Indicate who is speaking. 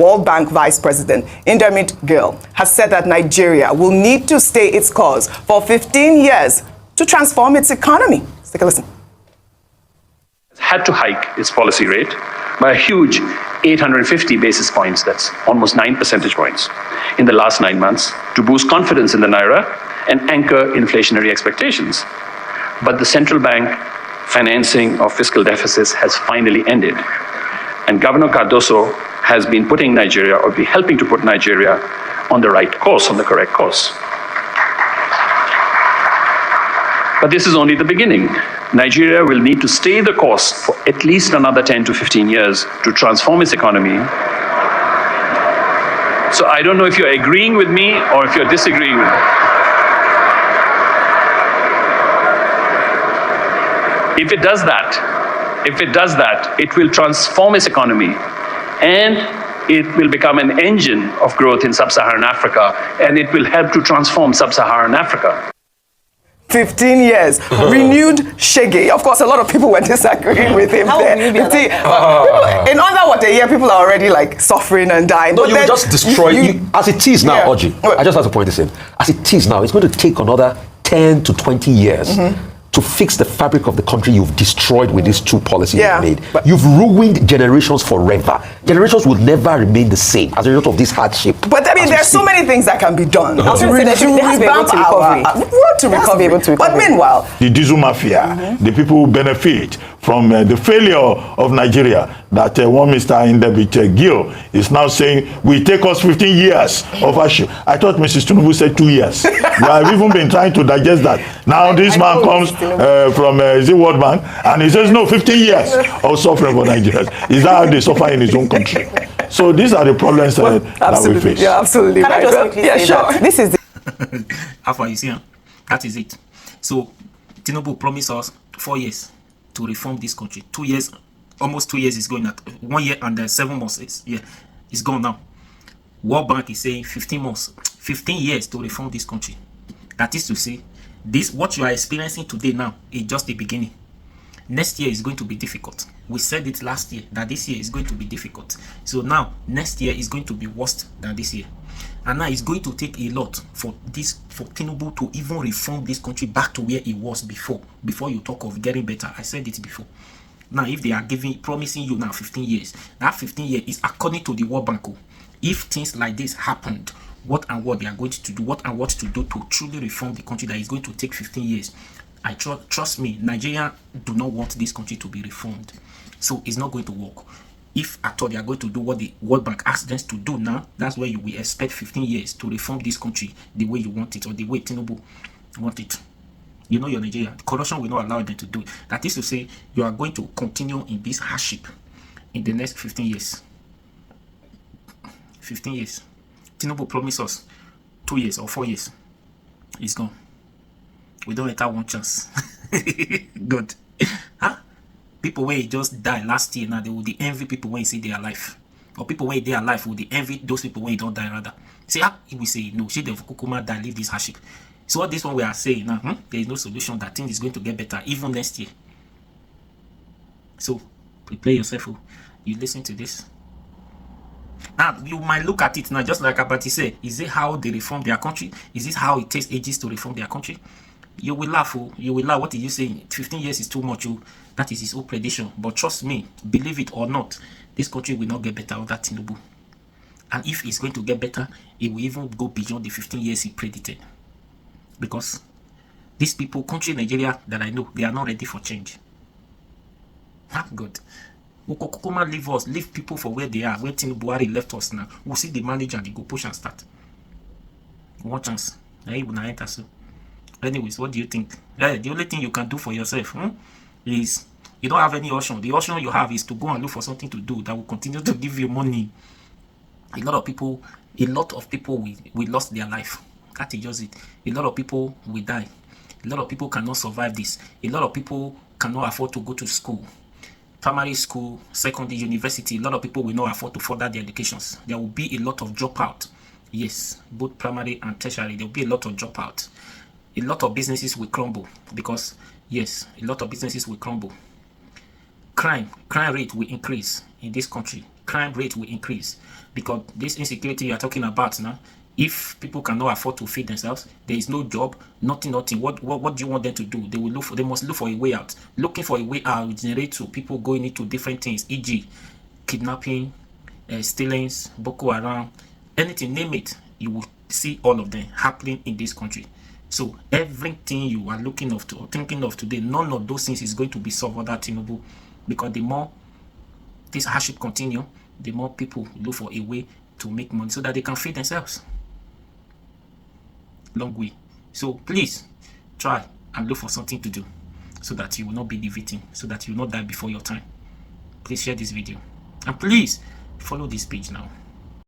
Speaker 1: World Bank Vice President Indermit Gill has said that Nigeria will need to stay its course for 15 years to transform its economy. Let's take a listen.
Speaker 2: Had to hike its policy rate by a huge 850 basis points, that's almost 9 percentage points, in the last 9 months to boost confidence in the Naira and anchor inflationary expectations. But the central bank financing of fiscal deficits has finally ended. And Governor Cardoso has been putting Nigeria, or be helping to put Nigeria on the right course, on the correct course. But this is only the beginning. Nigeria will need to stay the course for at least another 10 to 15 years to transform its economy. So I don't know if you're agreeing with me or if you're disagreeing with me. If it does that, it will transform its economy and it will become an engine of growth in sub-Saharan Africa, and it will help to transform sub-Saharan Africa.
Speaker 1: 15 years, renewed shaggy. Of course, a lot of people were disagreeing with him there. In under what a year, people are already like suffering and dying.
Speaker 3: No, you just destroy as it is now, Oji. I just have to point this in. As it is now, it's going to take another 10 to 20 years to fix the fabric of the country you've destroyed with these two policies you've made. You've ruined generations forever. Generations will never remain the same as a result of this hardship.
Speaker 1: But I mean, there's so many things that can be done to revamp our recovery. But meanwhile,
Speaker 4: the diesel mafia, the people who benefit from the failure of Nigeria, that one Mr. Indermit Gill is now saying will take us 15 years of hardship. I thought Mrs. Tinubu said 2 years. We have even been trying to digest that. Now this man comes from the World Bank and he says no, 15 years of suffering for Nigerians. Is that how they suffer in his own country? So these are the problems that we face.
Speaker 1: Yeah, absolutely.
Speaker 5: Can I just quickly say
Speaker 1: sure.
Speaker 5: that?
Speaker 1: This is the
Speaker 6: How far you see? That is it. So Tinubu promised us 4 years to reform this country. 2 years, almost 2 years is going at 1 year and 7 months is gone now. World Bank is saying 15 months, 15 years to reform this country. That is to say, this what you are experiencing today now is just the beginning. Next year is going to be difficult. We said it last year that this year is going to be difficult. So now next year is going to be worse than this year. And now it's going to take a lot for Tinubu to even reform this country back to where it was before you talk of getting better. I said it before. Now, if they are promising you now 15 years, that 15 years is according to the World Bank. If things like this happened, what they are going to do, what to do to truly reform the country that is going to take 15 years. I trust me, Nigeria do not want this country to be reformed. So it's not going to work. If at all they are going to do what the World Bank asked them to do now, that's where you will expect 15 years to reform this country the way you want it, or the way Tinubu want it. You know you're Nigeria. Corruption will not allow them to do it. That is to say, you are going to continue in this hardship in the next 15 years. 15 years. Tinubu promised us 2 years or 4 years. It's gone. We don't enter one chance. Good. Huh? People when just died last year, now they will envy people when you see they are alive. Or people when they are alive will envy those people when you don't die rather. Say, if we say no, she the Kukuma die, leave this hardship. So what this one we are saying now, there is no solution. That thing is going to get better even next year. So prepare yourself. You listen to this. Now you might look at it now, just like Abati said, is it how they reform their country? Is this how it takes ages to reform their country? You will laugh. You will laugh. What are you saying? 15 years is too much. That is his own prediction. But trust me, believe it or not, this country will not get better under Tinubu. And if it's going to get better, it will even go beyond the 15 years he predicted. Because these people, country Nigeria that I know, they are not ready for change. Thank God. Ukokukuma leave people for where they are. Where Tinubu left us now. We'll see the manager and they go push and start. One chance. Anyways, what do you think? The only thing you can do for yourself is you don't have any option. The option you have is to go and look for something to do that will continue to give you money. A lot of people will lost their life. That is just it. A lot of people will die. A lot of people cannot survive this. A lot of people cannot afford to go to school. Primary school, secondary, university. A lot of people will not afford to further their educations. There will be a lot of dropout. Yes, both primary and tertiary. There will be a lot of dropout. A lot of businesses will crumble because, yes, a lot of businesses will crumble. Crime rate will increase in this country. crime rate will increase, because this insecurity you are talking about now, if people cannot afford to feed themselves, there is no job, nothing. What do you want them to do? They must look for a way out. Looking for a way out will generate to people going into different things, e.g. kidnapping, stealings, Boko Haram, anything, name it. You will see all of them happening in this country. So everything you are looking of to or thinking of today, none of those things is going to be solved under Tinubu, because the more this hardship continue, the more people look for a way to make money so that they can feed themselves. Long way. So please try and look for something to do so that you will not be the victim, so that you will not die before your time. Please share this video, and please follow this page now.